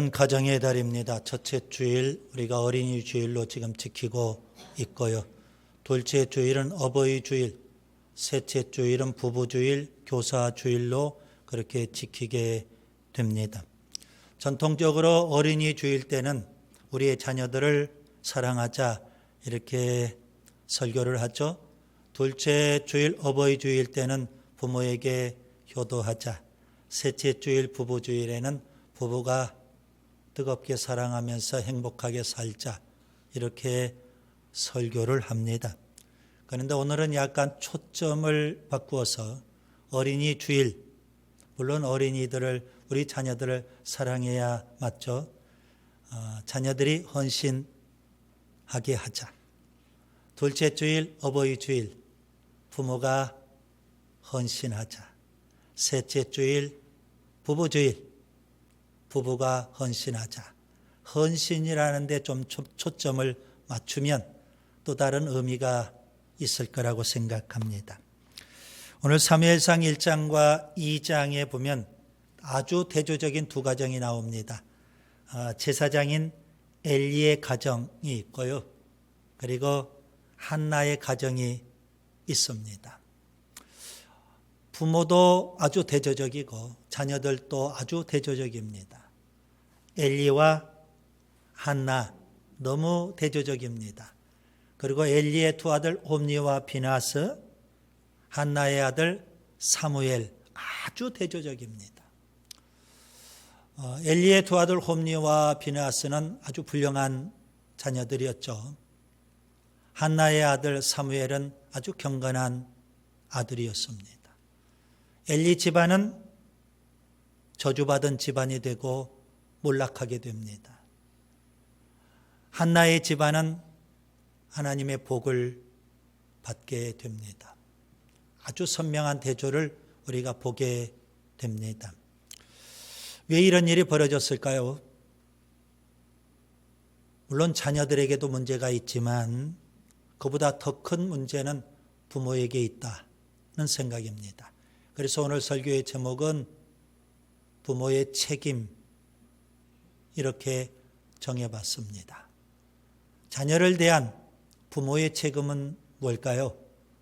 주일은 가정의 달입니다. 첫째 주일 우리가 어린이 주일로 지금 지키고 있고요. 둘째 주일은 어버이 주일, 셋째 주일은 부부 주일, 교사 주일로 그렇게 지키게 됩니다. 전통적으로 어린이 주일 때는 우리의 자녀들을 사랑하자 이렇게 설교를 하죠. 둘째 주일 어버이 주일 때는 부모에게 효도하자. 셋째 주일 부부 주일에는 부부가 뜨겁게 사랑하면서 행복하게 살자 이렇게 설교를 합니다. 그런데 오늘은 약간 초점을 바꾸어서 어린이 주일, 물론 어린이들을 우리 자녀들을 사랑해야 맞죠. 자녀들이 헌신하게 하자. 둘째 주일 어버이 주일 부모가 헌신하자. 셋째 주일 부부 주일 부부가 헌신하자. 헌신이라는 데 좀 초점을 맞추면 또 다른 의미가 있을 거라고 생각합니다. 오늘 사무엘상 1장과 2장에 보면 아주 대조적인 두 가정이 나옵니다. 제사장인 엘리의 가정이 있고요. 그리고 한나의 가정이 있습니다. 부모도 아주 대조적이고 자녀들도 아주 대조적입니다. 엘리와 한나 너무 대조적입니다. 그리고 엘리의 두 아들 홈니와 비나스, 한나의 아들 사무엘 아주 대조적입니다. 엘리의 두 아들 홈니와 비나스는 아주 훌륭한 자녀들이었죠. 한나의 아들 사무엘은 아주 경건한 아들이었습니다. 엘리 집안은 저주받은 집안이 되고 몰락하게 됩니다. 한나의 집안은 하나님의 복을 받게 됩니다. 아주 선명한 대조를 우리가 보게 됩니다. 왜 이런 일이 벌어졌을까요? 물론 자녀들에게도 문제가 있지만 그보다 더 큰 문제는 부모에게 있다는 생각입니다. 그래서 오늘 설교의 제목은 부모의 책임 이렇게 정해봤습니다. 자녀를 대한 부모의 책임은 뭘까요?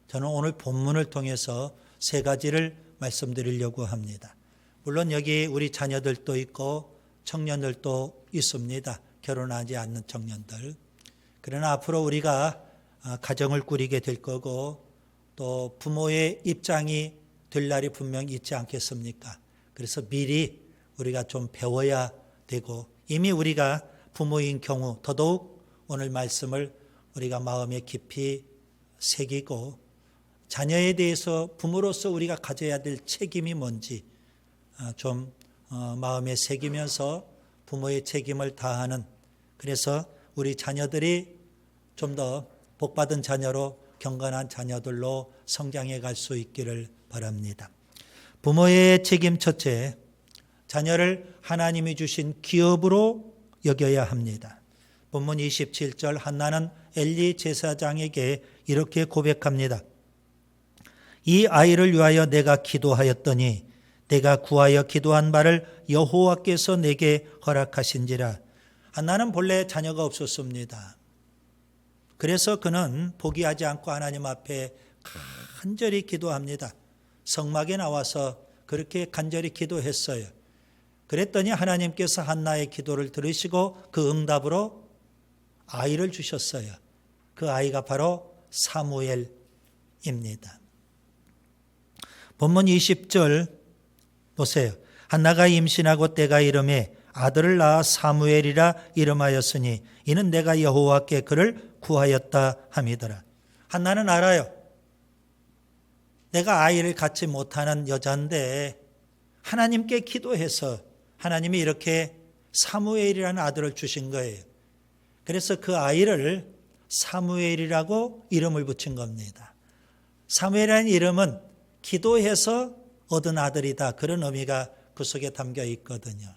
저는 오늘 본문을 통해서 세 가지를 말씀드리려고 합니다. 물론 여기 우리 자녀들도 있고 청년들도 있습니다. 결혼하지 않는 청년들. 그러나 앞으로 우리가 가정을 꾸리게 될 거고 또 부모의 입장이 될 날이 분명히 있지 않겠습니까? 그래서 미리 우리가 좀 배워야 되고 이미 우리가 부모인 경우 더더욱 오늘 말씀을 우리가 마음에 깊이 새기고 자녀에 대해서 부모로서 우리가 가져야 될 책임이 뭔지 좀 마음에 새기면서 부모의 책임을 다하는 그래서 우리 자녀들이 좀 더 복받은 자녀로 경건한 자녀들로 성장해 갈 수 있기를 바랍니다. 부모의 책임 첫째, 자녀를 하나님이 주신 기업으로 여겨야 합니다. 본문 27절 한나는 엘리 제사장에게 이렇게 고백합니다. 이 아이를 위하여 내가 기도하였더니 내가 구하여 기도한 바를 여호와께서 내게 허락하신지라. 한나는 본래 자녀가 없었습니다. 그래서 그는 포기하지 않고 하나님 앞에 간절히 기도합니다. 성막에 나와서 그렇게 간절히 기도했어요. 그랬더니 하나님께서 한나의 기도를 들으시고 그 응답으로 아이를 주셨어요. 그 아이가 바로 사무엘입니다. 본문 20절 보세요. 한나가 임신하고 때가 이름에 아들을 낳아 사무엘이라 이름하였으니 이는 내가 여호와께 그를 구하였다 함이더라. 한나는 알아요. 내가 아이를 갖지 못하는 여자인데 하나님께 기도해서 하나님이 이렇게 사무엘이라는 아들을 주신 거예요. 그래서 그 아이를 사무엘이라고 이름을 붙인 겁니다. 사무엘이라는 이름은 기도해서 얻은 아들이다. 그런 의미가 그 속에 담겨 있거든요.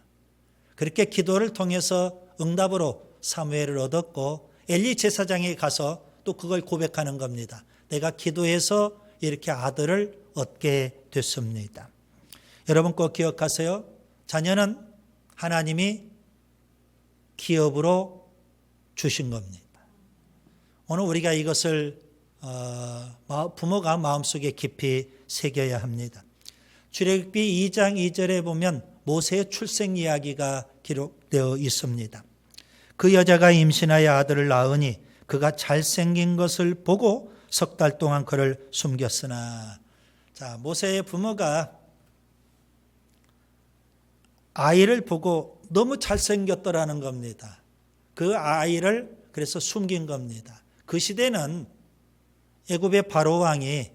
그렇게 기도를 통해서 응답으로 사무엘을 얻었고 엘리 제사장에 가서 또 그걸 고백하는 겁니다. 내가 기도해서 이렇게 아들을 얻게 됐습니다. 여러분 꼭 기억하세요. 자녀는 하나님이 기업으로 주신 겁니다. 오늘 우리가 이것을 부모가 마음속에 깊이 새겨야 합니다. 출애굽기 2장 2절에 보면 모세의 출생 이야기가 기록되어 있습니다. 그 여자가 임신하여 아들을 낳으니 그가 잘생긴 것을 보고 석 달 동안 그를 숨겼으나. 자, 모세의 부모가 아이를 보고 너무 잘생겼더라는 겁니다. 그 아이를 그래서 숨긴 겁니다. 그 시대는 애굽의 바로 왕이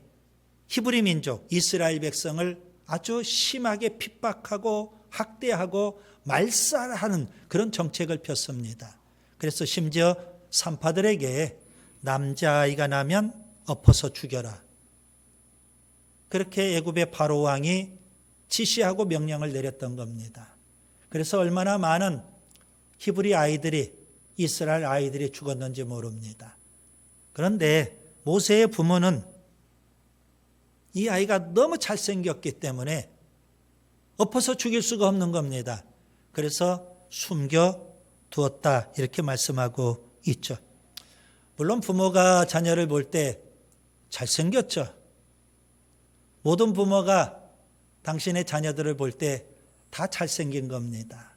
히브리 민족 이스라엘 백성을 아주 심하게 핍박하고 학대하고 말살하는 그런 정책을 폈습니다. 그래서 심지어 산파들에게 남자아이가 나면 엎어서 죽여라. 그렇게 애굽의 바로 왕이 지시하고 명령을 내렸던 겁니다. 그래서 얼마나 많은 히브리 아이들이 이스라엘 아이들이 죽었는지 모릅니다. 그런데 모세의 부모는 이 아이가 너무 잘생겼기 때문에 엎어서 죽일 수가 없는 겁니다. 그래서 숨겨두었다 이렇게 말씀하고 있죠. 물론 부모가 자녀를 볼 때 잘생겼죠. 모든 부모가 당신의 자녀들을 볼 때 다 잘생긴 겁니다.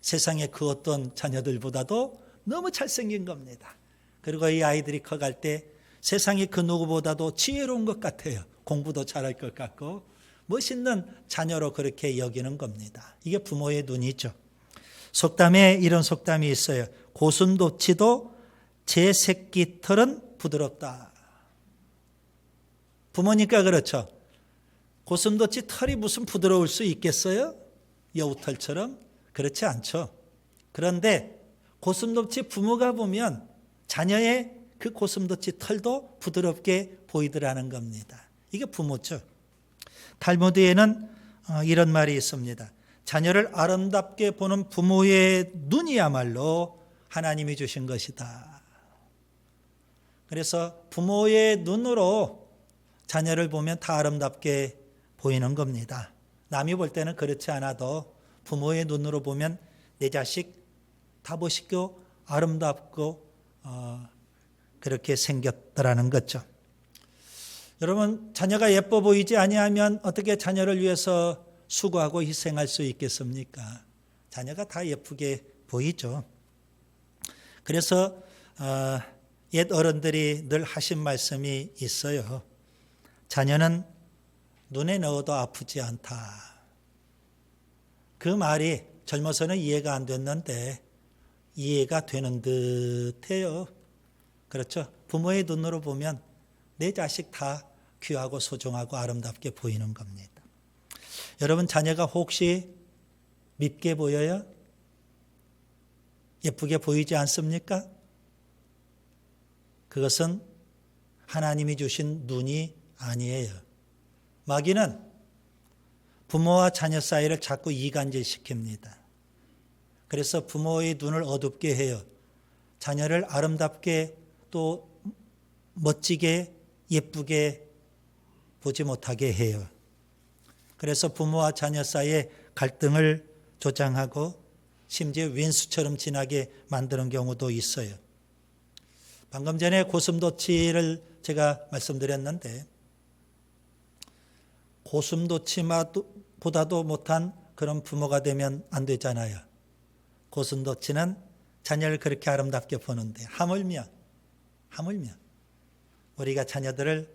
세상의 그 어떤 자녀들보다도 너무 잘생긴 겁니다. 그리고 이 아이들이 커갈 때 세상이 그 누구보다도 지혜로운 것 같아요. 공부도 잘할 것 같고 멋있는 자녀로 그렇게 여기는 겁니다. 이게 부모의 눈이죠. 속담에 이런 속담이 있어요. 고슴도치도 제 새끼 털은 부드럽다. 부모니까 그렇죠. 고슴도치 털이 무슨 부드러울 수 있겠어요? 여우털처럼? 그렇지 않죠. 그런데 고슴도치 부모가 보면 자녀의 그 고슴도치 털도 부드럽게 보이더라는 겁니다. 이게 부모죠. 탈무드에는 이런 말이 있습니다. 자녀를 아름답게 보는 부모의 눈이야말로 하나님이 주신 것이다. 그래서 부모의 눈으로 자녀를 보면 다 아름답게 보이는 겁니다. 남이 볼 때는 그렇지 않아도 부모의 눈으로 보면 내 자식 다 멋있고 아름답고 그렇게 생겼더라는 거죠. 여러분, 자녀가 예뻐 보이지 아니하면 어떻게 자녀를 위해서 수고하고 희생할 수 있겠습니까? 자녀가 다 예쁘게 보이죠. 그래서 옛 어른들이 늘 하신 말씀이 있어요. 자녀는 눈에 넣어도 아프지 않다. 그 말이 젊어서는 이해가 안 됐는데 이해가 되는 듯해요. 그렇죠? 부모의 눈으로 보면 내 자식 다 귀하고 소중하고 아름답게 보이는 겁니다. 여러분, 자녀가 혹시 밉게 보여요? 예쁘게 보이지 않습니까? 그것은 하나님이 주신 눈이 아니에요. 마귀는 부모와 자녀 사이를 자꾸 이간질시킵니다. 그래서 부모의 눈을 어둡게 해요. 자녀를 아름답게 또 멋지게 예쁘게 보지 못하게 해요. 그래서 부모와 자녀 사이에 갈등을 조장하고 심지어 윈수처럼 지나게 만드는 경우도 있어요. 방금 전에 고슴도치를 제가 말씀드렸는데 고슴도치보다도 못한 그런 부모가 되면 안 되잖아요. 고슴도치는 자녀를 그렇게 아름답게 보는데 하물며 우리가 자녀들을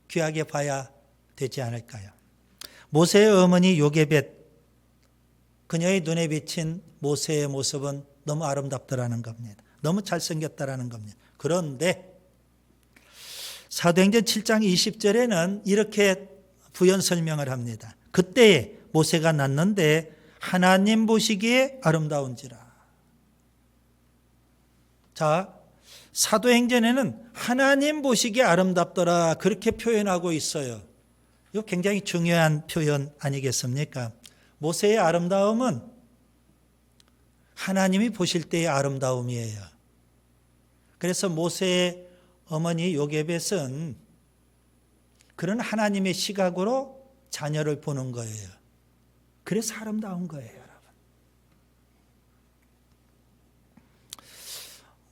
귀하게 봐야 되지 않을까요? 모세의 어머니 요게벳, 그녀의 눈에 비친 모세의 모습은 너무 아름답더라는 겁니다. 너무 잘생겼다라는 겁니다. 그런데 사도행전 7장 20절에는 이렇게 부연 설명을 합니다. 그때에 모세가 낳는데 하나님 보시기에 아름다운지라. 자, 사도행전에는 하나님 보시기에 아름답더라 그렇게 표현하고 있어요. 이거 굉장히 중요한 표현 아니겠습니까? 모세의 아름다움은 하나님이 보실 때의 아름다움이에요. 그래서 모세의 어머니 요게벳은 그런 하나님의 시각으로 자녀를 보는 거예요. 그래서 아름다운 거예요, 여러분.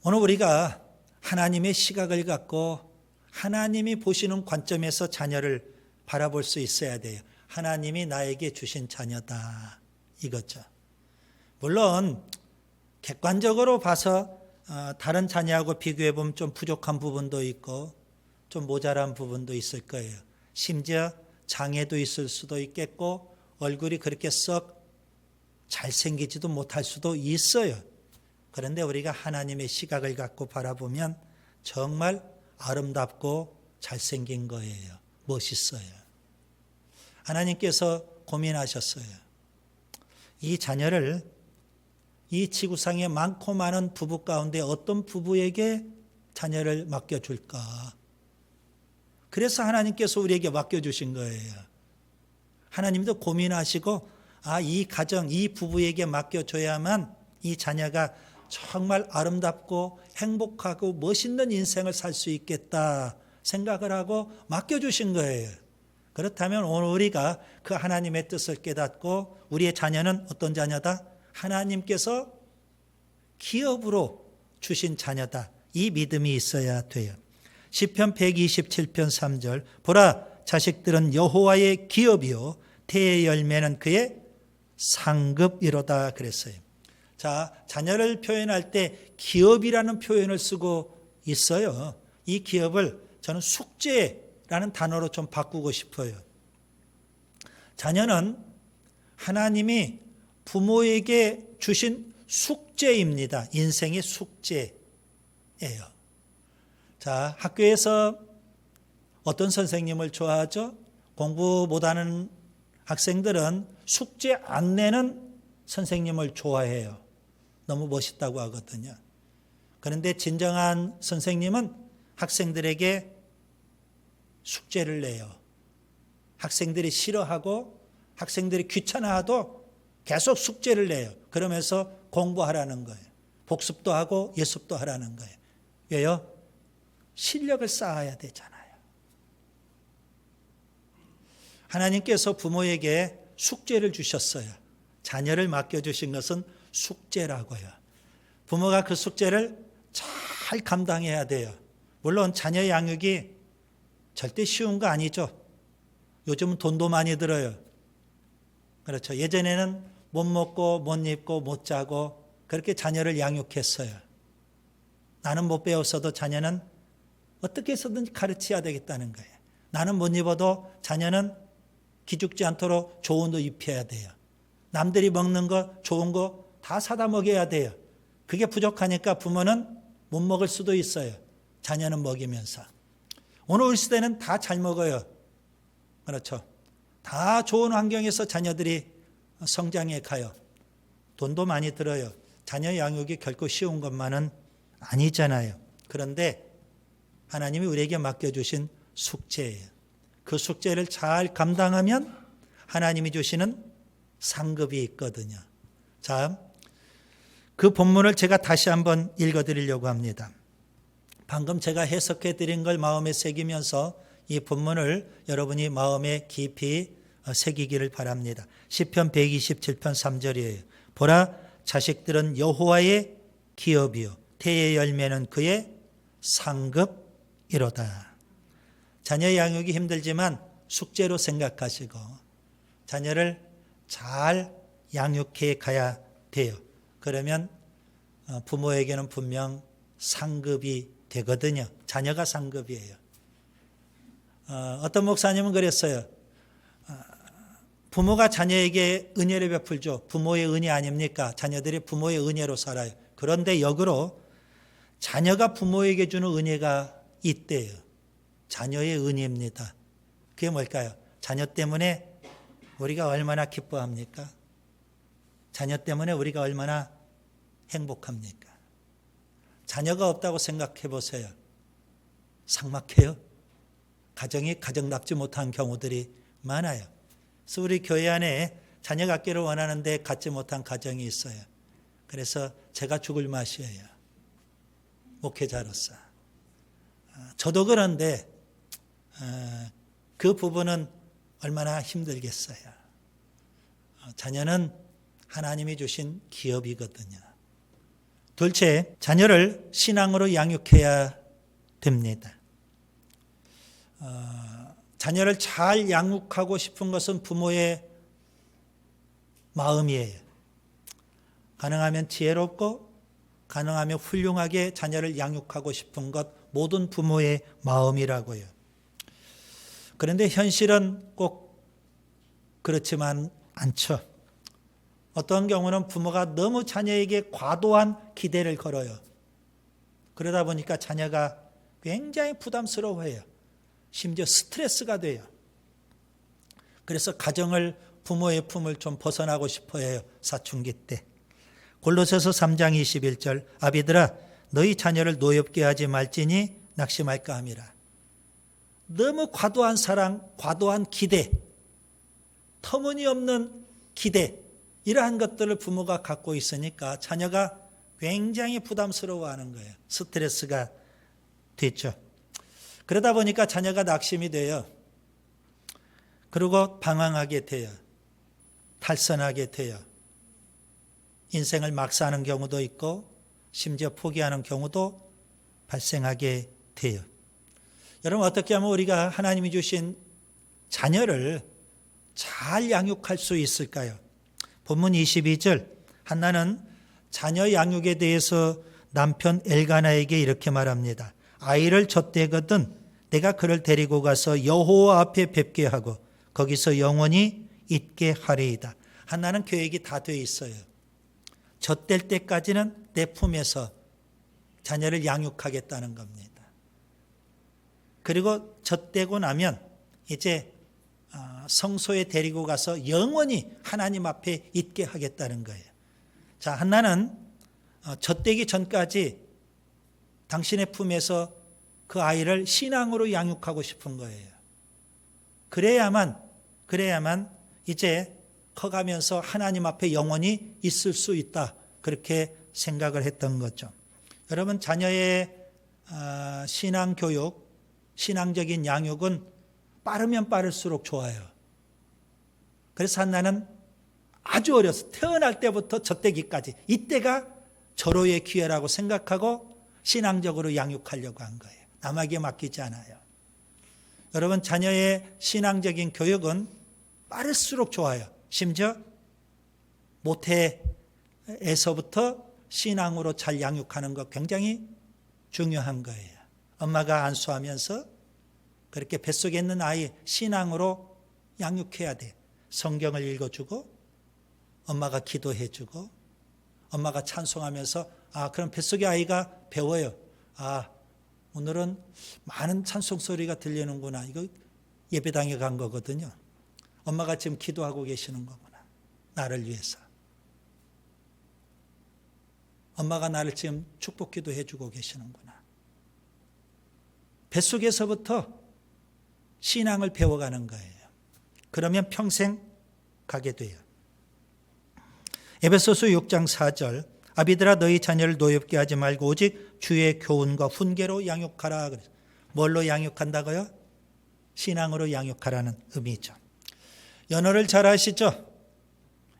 오늘 우리가 하나님의 시각을 갖고 하나님이 보시는 관점에서 자녀를 바라볼 수 있어야 돼요. 하나님이 나에게 주신 자녀다 이거죠. 물론 객관적으로 봐서 다른 자녀하고 비교해 보면 좀 부족한 부분도 있고 좀 모자란 부분도 있을 거예요. 심지어 장애도 있을 수도 있겠고 얼굴이 그렇게 썩 잘생기지도 못할 수도 있어요. 그런데 우리가 하나님의 시각을 갖고 바라보면 정말 아름답고 잘생긴 거예요. 멋있어요. 하나님께서 고민하셨어요. 이 자녀를 이 지구상에 많고 많은 부부 가운데 어떤 부부에게 자녀를 맡겨줄까? 그래서 하나님께서 우리에게 맡겨주신 거예요. 하나님도 고민하시고 이 가정, 이 부부에게 맡겨줘야만 이 자녀가 정말 아름답고 행복하고 멋있는 인생을 살 수 있겠다 생각을 하고 맡겨주신 거예요. 그렇다면 오늘 우리가 그 하나님의 뜻을 깨닫고 우리의 자녀는 어떤 자녀다? 하나님께서 기업으로 주신 자녀다. 이 믿음이 있어야 돼요. 시편 127편 3절 보라 자식들은 여호와의 기업이요 태의 열매는 그의 상급이로다 그랬어요. 자, 자녀를 표현할 때 기업이라는 표현을 쓰고 있어요. 이 기업을 저는 숙제라는 단어로 좀 바꾸고 싶어요. 자녀는 하나님이 부모에게 주신 숙제입니다. 인생의 숙제예요. 자, 학교에서 어떤 선생님을 좋아하죠? 공부 못하는 학생들은 숙제 안 내는 선생님을 좋아해요. 너무 멋있다고 하거든요. 그런데 진정한 선생님은 학생들에게 숙제를 내요. 학생들이 싫어하고 학생들이 귀찮아하도 계속 숙제를 내요. 그러면서 공부하라는 거예요. 복습도 하고 예습도 하라는 거예요. 왜요? 실력을 쌓아야 되잖아요. 하나님께서 부모에게 숙제를 주셨어요. 자녀를 맡겨주신 것은 숙제라고요. 부모가 그 숙제를 잘 감당해야 돼요. 물론 자녀 양육이 절대 쉬운 거 아니죠. 요즘은 돈도 많이 들어요. 그렇죠. 예전에는 못 먹고 못 입고 못 자고 그렇게 자녀를 양육했어요. 나는 못 배웠어도 자녀는 어떻게 해서든 가르쳐야 되겠다는 거예요. 나는 못 입어도 자녀는 기죽지 않도록 좋은 옷 입혀야 돼요. 남들이 먹는 거 좋은 거 다 사다 먹여야 돼요. 그게 부족하니까 부모는 못 먹을 수도 있어요. 자녀는 먹이면서. 오늘 우리 시대는 다 잘 먹어요. 그렇죠. 다 좋은 환경에서 자녀들이 성장해 가요. 돈도 많이 들어요. 자녀 양육이 결코 쉬운 것만은 아니잖아요. 그런데 하나님이 우리에게 맡겨주신 숙제예요. 그 숙제를 잘 감당하면 하나님이 주시는 상급이 있거든요. 자, 그 본문을 제가 다시 한번 읽어드리려고 합니다. 방금 제가 해석해 드린 걸 마음에 새기면서 이 본문을 여러분이 마음에 깊이 새기기를 바랍니다. 시편 127편 3절이에요. 보라 자식들은 여호와의 기업이요 태의 열매는 그의 상급이로다. 자녀 양육이 힘들지만 숙제로 생각하시고 자녀를 잘 양육해 가야 돼요. 그러면 부모에게는 분명 상급이 되거든요. 자녀가 상급이에요. 어떤 목사님은 그랬어요. 부모가 자녀에게 은혜를 베풀죠. 부모의 은혜 아닙니까? 자녀들이 부모의 은혜로 살아요. 그런데 역으로 자녀가 부모에게 주는 은혜가 있대요. 자녀의 은혜입니다. 그게 뭘까요? 자녀 때문에 우리가 얼마나 기뻐합니까? 자녀 때문에 우리가 얼마나 행복합니까? 자녀가 없다고 생각해 보세요. 삭막해요. 가정이 가정답지 못한 경우들이 많아요. 그래서 우리 교회 안에 자녀 갖기를 원하는데 갖지 못한 가정이 있어요. 그래서 제가 죽을 맛이에요. 목회자로서. 저도 그런데 그 부분은 얼마나 힘들겠어요. 자녀는 하나님이 주신 기업이거든요. 둘째, 자녀를 신앙으로 양육해야 됩니다. 자녀를 잘 양육하고 싶은 것은 부모의 마음이에요. 가능하면 지혜롭고 가능하면 훌륭하게 자녀를 양육하고 싶은 것, 모든 부모의 마음이라고요. 그런데 현실은 꼭 그렇지만 않죠. 어떤 경우는 부모가 너무 자녀에게 과도한 기대를 걸어요. 그러다 보니까 자녀가 굉장히 부담스러워해요. 심지어 스트레스가 돼요. 그래서 가정을, 부모의 품을 좀 벗어나고 싶어 해요. 사춘기 때. 골로새서 3장 21절, 아비들아 너희 자녀를 노엽게 하지 말지니 낙심할까 함이라. 너무 과도한 사랑, 과도한 기대, 터무니없는 기대, 이러한 것들을 부모가 갖고 있으니까 자녀가 굉장히 부담스러워하는 거예요. 스트레스가 됐죠. 그러다 보니까 자녀가 낙심이 돼요. 그리고 방황하게 돼요. 탈선하게 돼요. 인생을 막 사는 경우도 있고 심지어 포기하는 경우도 발생하게 돼요. 여러분, 어떻게 하면 우리가 하나님이 주신 자녀를 잘 양육할 수 있을까요? 본문 22절, 한나는 자녀 양육에 대해서 남편 엘가나에게 이렇게 말합니다. 아이를 젖대거든 내가 그를 데리고 가서 여호와 앞에 뵙게 하고 거기서 영원히 있게 하리이다. 한나는 계획이 다 돼 있어요. 젖댈 때까지는 내 품에서 자녀를 양육하겠다는 겁니다. 그리고 젖대고 나면 이제 성소에 데리고 가서 영원히 하나님 앞에 있게 하겠다는 거예요. 자, 한나는 젖대기 전까지 당신의 품에서 그 아이를 신앙으로 양육하고 싶은 거예요. 그래야만 이제 커가면서 하나님 앞에 영원히 있을 수 있다. 그렇게 생각을 했던 거죠. 여러분, 자녀의 신앙교육, 신앙적인 양육은 빠르면 빠를수록 좋아요. 그래서 한나는 아주 어려서 태어날 때부터 젖대기까지 이때가 절호의 기회라고 생각하고 신앙적으로 양육하려고 한 거예요. 남에게 맡기지 않아요. 여러분, 자녀의 신앙적인 교육은 빠를수록 좋아요. 심지어 모태에서부터 신앙으로 잘 양육하는 것 굉장히 중요한 거예요. 엄마가 안수하면서 그렇게 뱃속에 있는 아이 신앙으로 양육해야 돼. 성경을 읽어주고 엄마가 기도해주고 엄마가 찬송하면서 그럼 뱃속의 아이가 배워요. 오늘은 많은 찬송 소리가 들리는구나. 이거 예배당에 간 거거든요. 엄마가 지금 기도하고 계시는 거구나. 나를 위해서. 엄마가 나를 지금 축복 기도해 주고 계시는구나. 뱃속에서부터 신앙을 배워가는 거예요. 그러면 평생 가게 돼요. 에베소서 6장 4절, 아비들아 너희 자녀를 노엽게 하지 말고 오직 주의 교훈과 훈계로 양육하라. 뭘로 양육한다고요? 신앙으로 양육하라는 의미죠. 연어를 잘 아시죠?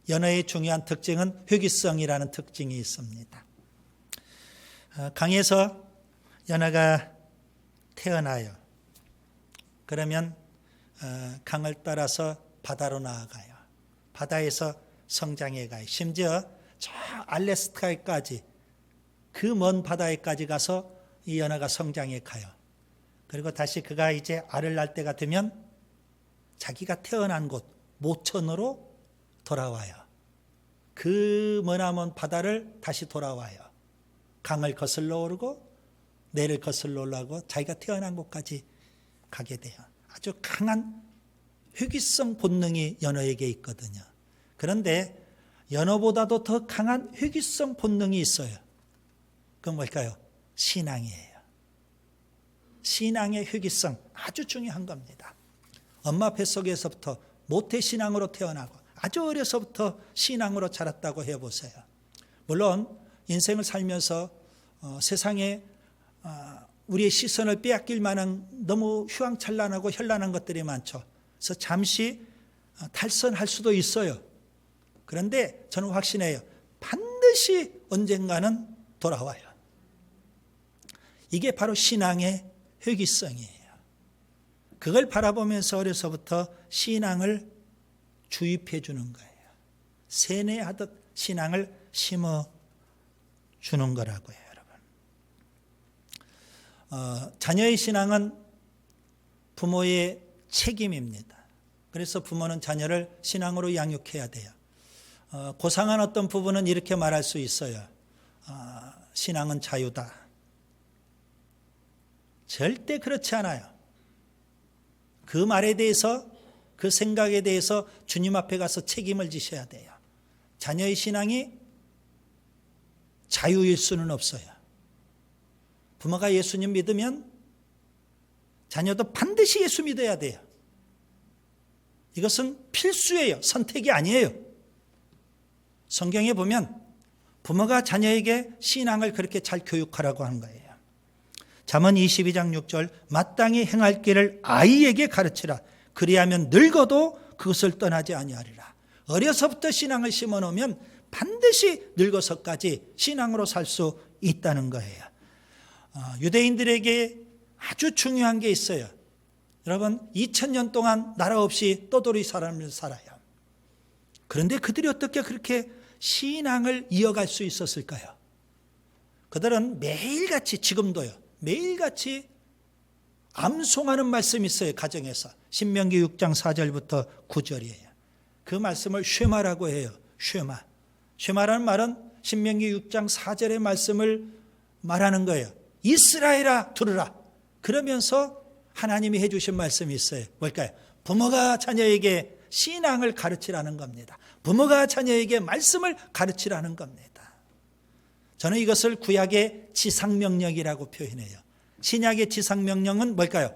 연어의 중요한 특징은 회귀성이라는 특징이 있습니다. 강에서 연어가 태어나요. 그러면 강을 따라서 바다로 나아가요. 바다에서 성장해 가요. 심지어 저 알래스카에까지, 그 먼 바다에까지 가서 이 연어가 성장해 가요. 그리고 다시 그가 이제 알을 낳을 때가 되면 자기가 태어난 곳 모천으로 돌아와요. 그 머나먼 바다를 다시 돌아와요. 강을 거슬러 오르고 내를 거슬러 올라가고 자기가 태어난 곳까지 가게 돼요. 아주 강한 회귀성 본능이 연어에게 있거든요. 그런데 연어보다도 더 강한 회귀성 본능이 있어요. 그건 뭘까요? 신앙이에요. 신앙의 회귀성 아주 중요한 겁니다. 엄마 뱃속에서부터 모태신앙으로 태어나고 아주 어려서부터 신앙으로 자랐다고 해보세요. 물론 인생을 살면서 세상에 우리의 시선을 빼앗길 만한 너무 휘황찬란하고 현란한 것들이 많죠. 그래서 잠시 탈선할 수도 있어요. 그런데 저는 확신해요. 반드시 언젠가는 돌아와요. 이게 바로 신앙의 회귀성이에요. 그걸 바라보면서 어려서부터 신앙을 주입해 주는 거예요. 세뇌하듯 신앙을 심어 주는 거라고요, 여러분. 자녀의 신앙은 부모의 책임입니다. 그래서 부모는 자녀를 신앙으로 양육해야 돼요. 고상한 어떤 부부는 이렇게 말할 수 있어요. 신앙은 자유다. 절대 그렇지 않아요. 그 말에 대해서, 그 생각에 대해서 주님 앞에 가서 책임을 지셔야 돼요. 자녀의 신앙이 자유일 수는 없어요. 부모가 예수님 믿으면 자녀도 반드시 예수 믿어야 돼요. 이것은 필수예요. 선택이 아니에요. 성경에 보면 부모가 자녀에게 신앙을 그렇게 잘 교육하라고 하는 거예요. 잠언 22장 6절 마땅히 행할 길을 아이에게 가르치라. 그리하면 늙어도 그것을 떠나지 아니하리라. 어려서부터 신앙을 심어놓으면 반드시 늙어서까지 신앙으로 살 수 있다는 거예요. 유대인들에게 아주 중요한 게 있어요. 여러분 2000년 동안 나라 없이 떠돌이 사람을 살아요. 그런데 그들이 어떻게 그렇게 신앙을 이어갈 수 있었을까요? 그들은 매일같이, 지금도요, 매일같이 암송하는 말씀이 있어요. 가정에서 신명기 6장 4절부터 9절이에요. 그 말씀을 쉐마라고 해요. 쉐마. 쉐마라는 말은 신명기 6장 4절의 말씀을 말하는 거예요. 이스라엘아 들으라. 그러면서 하나님이 해주신 말씀이 있어요. 뭘까요? 부모가 자녀에게 신앙을 가르치라는 겁니다. 부모가 자녀에게 말씀을 가르치라는 겁니다. 저는 이것을 구약의 지상명령이라고 표현해요. 신약의 지상명령은 뭘까요?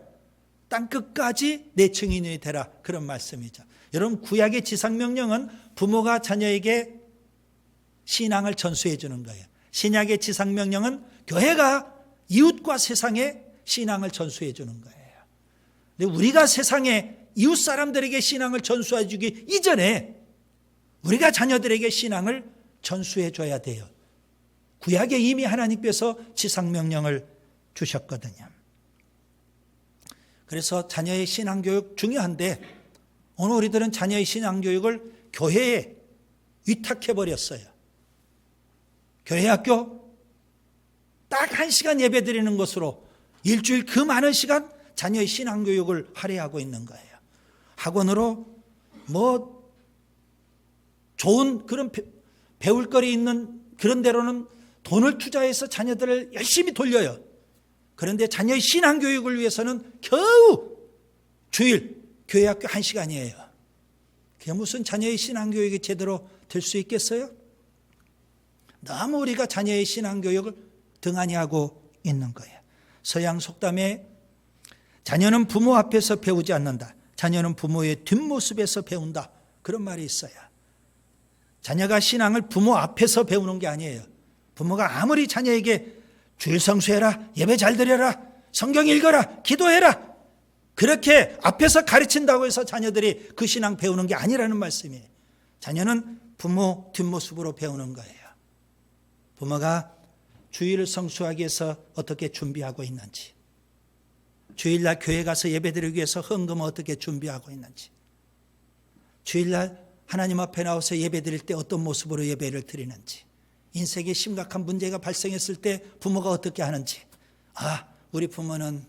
땅끝까지 내 증인이 되라, 그런 말씀이죠. 여러분 구약의 지상명령은 부모가 자녀에게 신앙을 전수해 주는 거예요. 신약의 지상명령은 교회가 이웃과 세상에 신앙을 전수해 주는 거예요. 근데 우리가 세상에 이웃 사람들에게 신앙을 전수해 주기 이전에 우리가 자녀들에게 신앙을 전수해 줘야 돼요. 구약에 이미 하나님께서 지상명령을 주셨거든요. 그래서 자녀의 신앙교육 중요한데 오늘 우리들은 자녀의 신앙교육을 교회에 위탁해버렸어요. 교회 학교 딱 1시간 예배 드리는 것으로 일주일 그 많은 시간 자녀의 신앙교육을 할애하고 있는 거예요. 학원으로 뭐 좋은 그런 배울 거리 있는 그런 데로는 돈을 투자해서 자녀들을 열심히 돌려요. 그런데 자녀의 신앙교육을 위해서는 겨우 주일 교회 학교 1시간이에요. 그게 무슨 자녀의 신앙교육이 제대로 될 수 있겠어요? 너무 우리가 자녀의 신앙교육을 등한히 하고 있는 거예요. 서양 속담에 자녀는 부모 앞에서 배우지 않는다. 자녀는 부모의 뒷모습에서 배운다. 그런 말이 있어요. 자녀가 신앙을 부모 앞에서 배우는 게 아니에요. 부모가 아무리 자녀에게 주일 성수해라, 예배 잘 드려라, 성경 읽어라, 기도해라, 그렇게 앞에서 가르친다고 해서 자녀들이 그 신앙 배우는 게 아니라는 말씀이에요. 자녀는 부모 뒷모습으로 배우는 거예요. 부모가 주일을 성수하기 위해서 어떻게 준비하고 있는지, 주일날 교회 가서 예배드리기 위해서 헌금을 어떻게 준비하고 있는지, 주일날 하나님 앞에 나와서 예배드릴 때 어떤 모습으로 예배를 드리는지, 인생에 심각한 문제가 발생했을 때 부모가 어떻게 하는지. 우리 부모는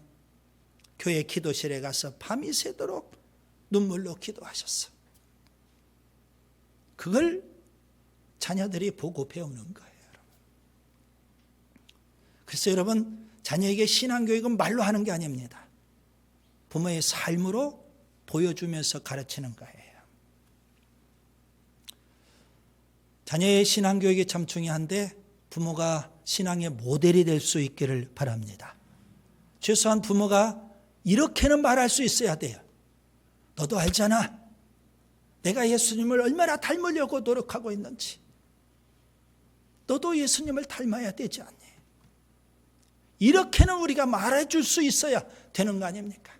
교회 기도실에 가서 밤이 새도록 눈물로 기도하셨어. 그걸 자녀들이 보고 배우는 거예요. 그래서 여러분, 자녀에게 신앙교육은 말로 하는 게 아닙니다. 부모의 삶으로 보여주면서 가르치는 거예요. 자녀의 신앙교육이 참 중요한데 부모가 신앙의 모델이 될 수 있기를 바랍니다. 최소한 부모가 이렇게는 말할 수 있어야 돼요. 너도 알잖아. 내가 예수님을 얼마나 닮으려고 노력하고 있는지. 너도 예수님을 닮아야 되지 않니? 이렇게는 우리가 말해줄 수 있어야 되는 거 아닙니까?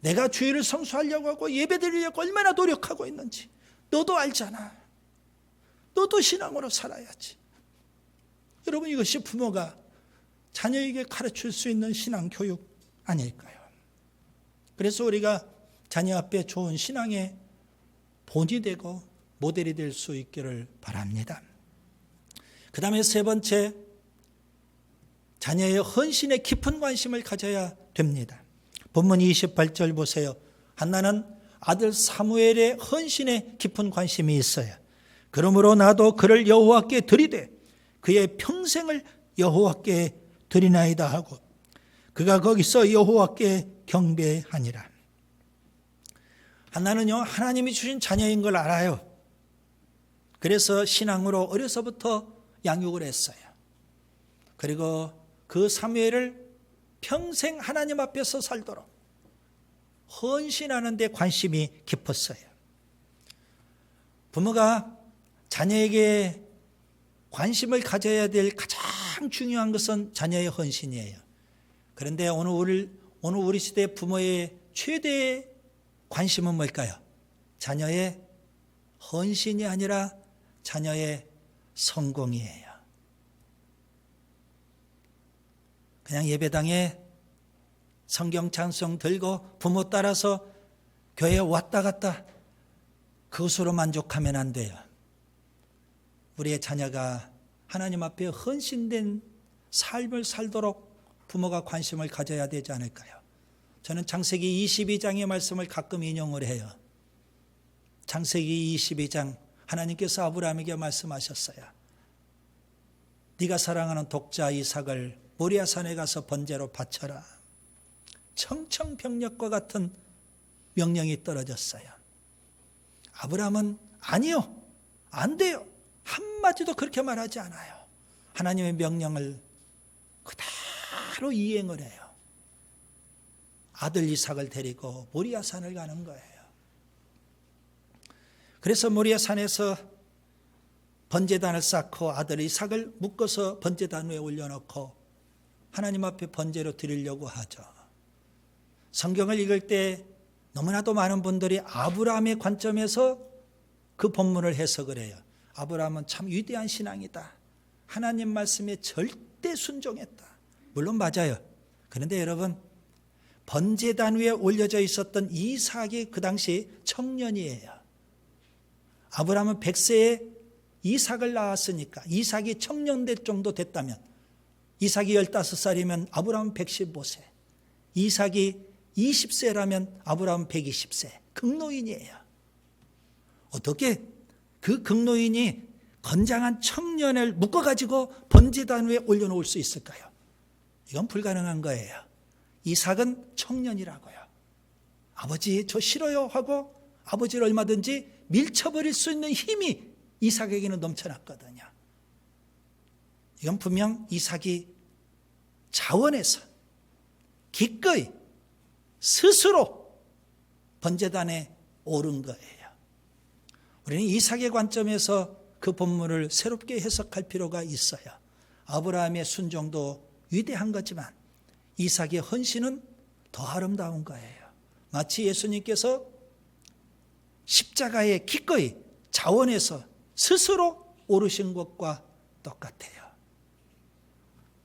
내가 주일을 성수하려고 하고 예배드리려고 얼마나 노력하고 있는지 너도 알잖아. 너도 신앙으로 살아야지. 여러분, 이것이 부모가 자녀에게 가르칠 수 있는 신앙교육 아닐까요? 그래서 우리가 자녀 앞에 좋은 신앙의 본이 되고 모델이 될 수 있기를 바랍니다. 그 다음에 세 번째, 자녀의 헌신에 깊은 관심을 가져야 됩니다. 본문 28절 보세요. 한나는 아들 사무엘의 헌신에 깊은 관심이 있어요. 그러므로 나도 그를 여호와께 드리되 그의 평생을 여호와께 드리나이다 하고 그가 거기서 여호와께 경배하니라. 한나는요, 하나님이 주신 자녀인 걸 알아요. 그래서 신앙으로 어려서부터 양육을 했어요. 그리고 그 사무엘을 평생 하나님 앞에서 살도록 헌신하는 데 관심이 깊었어요. 부모가 자녀에게 관심을 가져야 될 가장 중요한 것은 자녀의 헌신이에요. 그런데 오늘 우리 시대 부모의 최대의 관심은 뭘까요? 자녀의 헌신이 아니라 자녀의 성공이에요. 그냥 예배당에 성경 찬송 들고 부모 따라서 교회에 왔다 갔다 그것으로 만족하면 안 돼요. 우리의 자녀가 하나님 앞에 헌신된 삶을 살도록 부모가 관심을 가져야 되지 않을까요? 저는 창세기 22장의 말씀을 가끔 인용을 해요. 창세기 22장, 하나님께서 아브라함에게 말씀하셨어요. 네가 사랑하는 독자 이삭을 모리아산에 가서 번제로 바쳐라. 청청병력과 같은 명령이 떨어졌어요. 아브라함은 아니요, 안 돼요, 한마디도 그렇게 말하지 않아요. 하나님의 명령을 그대로 이행을 해요. 아들 이삭을 데리고 모리아산을 가는 거예요. 그래서 모리아산에서 번제단을 쌓고 아들 이삭을 묶어서 번제단 위에 올려놓고 하나님 앞에 번제로 드리려고 하죠. 성경을 읽을 때 너무나도 많은 분들이 아브라함의 관점에서 그 본문을 해석을 해요. 아브라함은 참 위대한 신앙이다. 하나님 말씀에 절대 순종했다. 물론 맞아요. 그런데 여러분, 번제단 위에 올려져 있었던 이삭이 그 당시 청년이에요. 아브라함은 100세에 이삭을 낳았으니까 이삭이 청년 될 정도 됐다면, 이삭이 15살이면 아브라함은 115세, 이삭이 20세라면 아브라함은 120세, 극노인이에요. 어떻게 그 극노인이 건장한 청년을 묶어가지고 번제단 위에 올려놓을 수 있을까요? 이건 불가능한 거예요. 이삭은 청년이라고요. 아버지 저 싫어요 하고 아버지를 얼마든지 밀쳐버릴 수 있는 힘이 이삭에게는 넘쳐났거든요. 이건 분명 이삭이 자원해서 기꺼이 스스로 번제단에 오른 거예요. 우리는 이삭의 관점에서 그 본문을 새롭게 해석할 필요가 있어요. 아브라함의 순종도 위대한 거지만 이삭의 헌신은 더 아름다운 거예요. 마치 예수님께서 십자가에 기꺼이 자원해서 스스로 오르신 것과 똑같아요.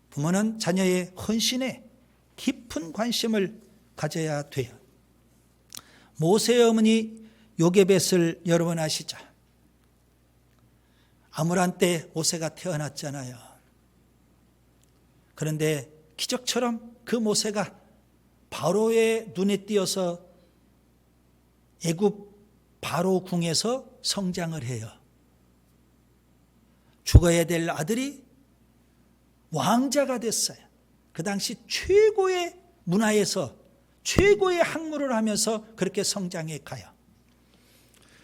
부모는 자녀의 헌신에 깊은 관심을 가져야 돼요. 모세의 어머니 요게벳을 여러분 아시죠? 아므란 때 모세가 태어났잖아요. 그런데 기적처럼 그 모세가 바로의 눈에 띄어서 애굽 바로 궁에서 성장을 해요. 죽어야 될 아들이 왕자가 됐어요. 그 당시 최고의 문화에서 최고의 학문을 하면서 그렇게 성장해 가요.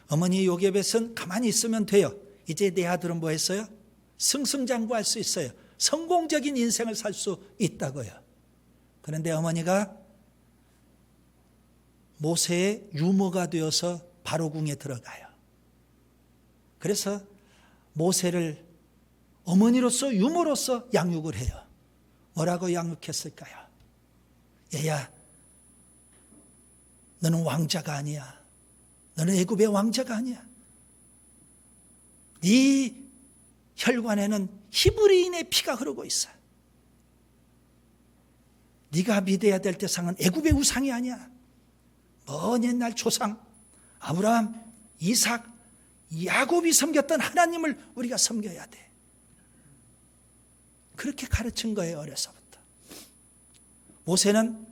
어머니 요게벳은 가만히 있으면 돼요. 이제 내 아들은 뭐 했어요? 승승장구할 수 있어요. 성공적인 인생을 살 수 있다고요. 그런데 어머니가 모세의 유모가 되어서 바로궁에 들어가요. 그래서 모세를 어머니로서 유모로서 양육을 해요. 뭐라고 양육했을까요? 얘야, 너는 왕자가 아니야. 너는 애굽의 왕자가 아니야. 네 혈관에는 히브리인의 피가 흐르고 있어요. 네가 믿어야 될 대상은 애굽의 우상이 아니야. 먼 옛날 조상 아브라함, 이삭, 야곱이 섬겼던 하나님을 우리가 섬겨야 돼. 그렇게 가르친 거예요, 어려서부터. 모세는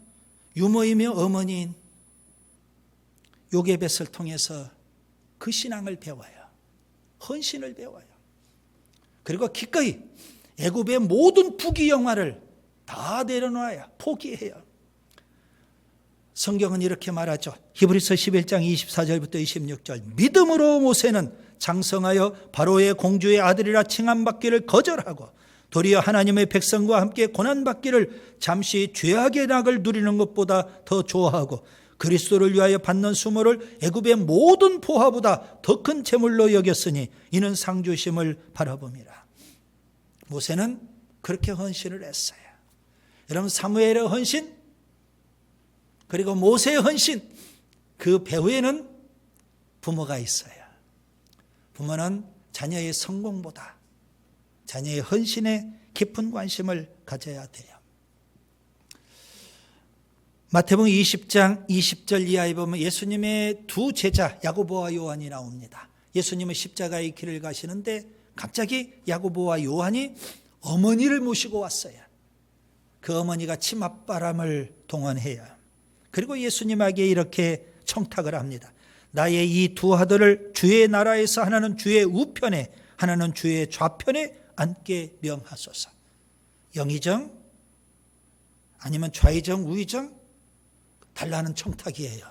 유모이며 어머니인 요게벳을 통해서 그 신앙을 배워요. 헌신을 배워요. 그리고 기꺼이 애굽의 모든 부귀영화를 다 내려놓아요. 포기해요. 성경은 이렇게 말하죠. 히브리서 11장 24절부터 26절. 믿음으로 모세는 장성하여 바로의 공주의 아들이라 칭함받기를 거절하고 도리어 하나님의 백성과 함께 고난받기를 잠시 죄악의 낙을 누리는 것보다 더 좋아하고 그리스도를 위하여 받는 수모를 애굽의 모든 보화보다 더 큰 재물로 여겼으니 이는 상주심을 바라봅니다. 모세는 그렇게 헌신을 했어요. 여러분, 사무엘의 헌신 그리고 모세의 헌신, 그 배후에는 부모가 있어요. 부모는 자녀의 성공보다 자녀의 헌신에 깊은 관심을 가져야 돼요. 마태복음 20장 20절 이하에 보면 예수님의 두 제자 야고보와 요한이 나옵니다. 예수님은 십자가의 길을 가시는데 갑자기 야고보와 요한이 어머니를 모시고 왔어요. 그 어머니가 치맛바람을 동원해요. 그리고 예수님에게 이렇게 청탁을 합니다. 나의 이 두 아들을 주의 나라에서 하나는 주의 우편에 하나는 주의 좌편에 앉게 명하소서. 영의정 아니면 좌의정 우의정 달라는 청탁이에요.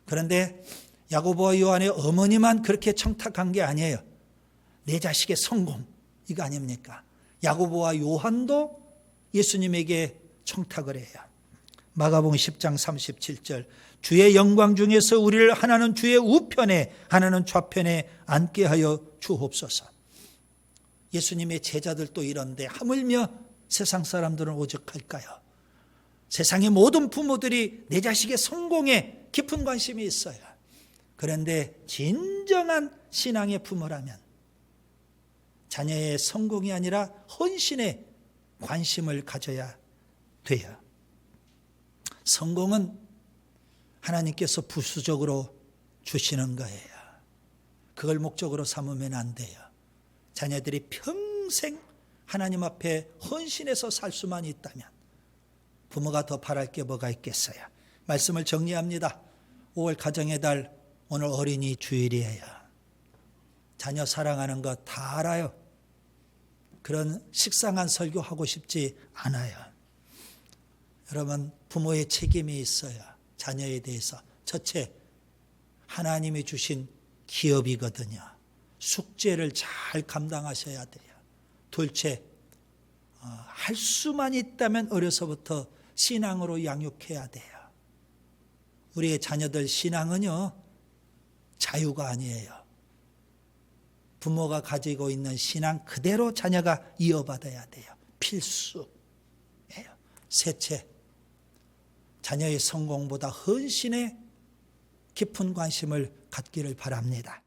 그런데 야고보와 요한의 어머니만 그렇게 청탁한 게 아니에요. 내 자식의 성공 이거 아닙니까? 야고보와 요한도 예수님에게 청탁을 해요. 마가복음 10장 37절 주의 영광 중에서 우리를 하나는 주의 우편에 하나는 좌편에 앉게 하여 주옵소서. 예수님의 제자들도 이런데 하물며 세상 사람들은 오죽할까요? 세상의 모든 부모들이 내 자식의 성공에 깊은 관심이 있어요. 그런데 진정한 신앙의 부모라면 자녀의 성공이 아니라 헌신에 관심을 가져야 돼요. 성공은 하나님께서 부수적으로 주시는 거예요. 그걸 목적으로 삼으면 안 돼요. 자녀들이 평생 하나님 앞에 헌신해서 살 수만 있다면 부모가 더 바랄 게 뭐가 있겠어요. 말씀을 정리합니다. 5월 가정의 달 오늘 어린이 주일이에요. 자녀 사랑하는 거 다 알아요. 그런 식상한 설교하고 싶지 않아요. 여러분, 부모의 책임이 있어요. 자녀에 대해서. 첫째, 하나님이 주신 기업이거든요. 숙제를 잘 감당하셔야 돼요. 둘째, 할 수만 있다면 어려서부터 신앙으로 양육해야 돼요. 우리의 자녀들 신앙은요, 자유가 아니에요. 부모가 가지고 있는 신앙 그대로 자녀가 이어받아야 돼요. 필수예요. 셋째, 자녀의 성공보다 헌신에 깊은 관심을 갖기를 바랍니다.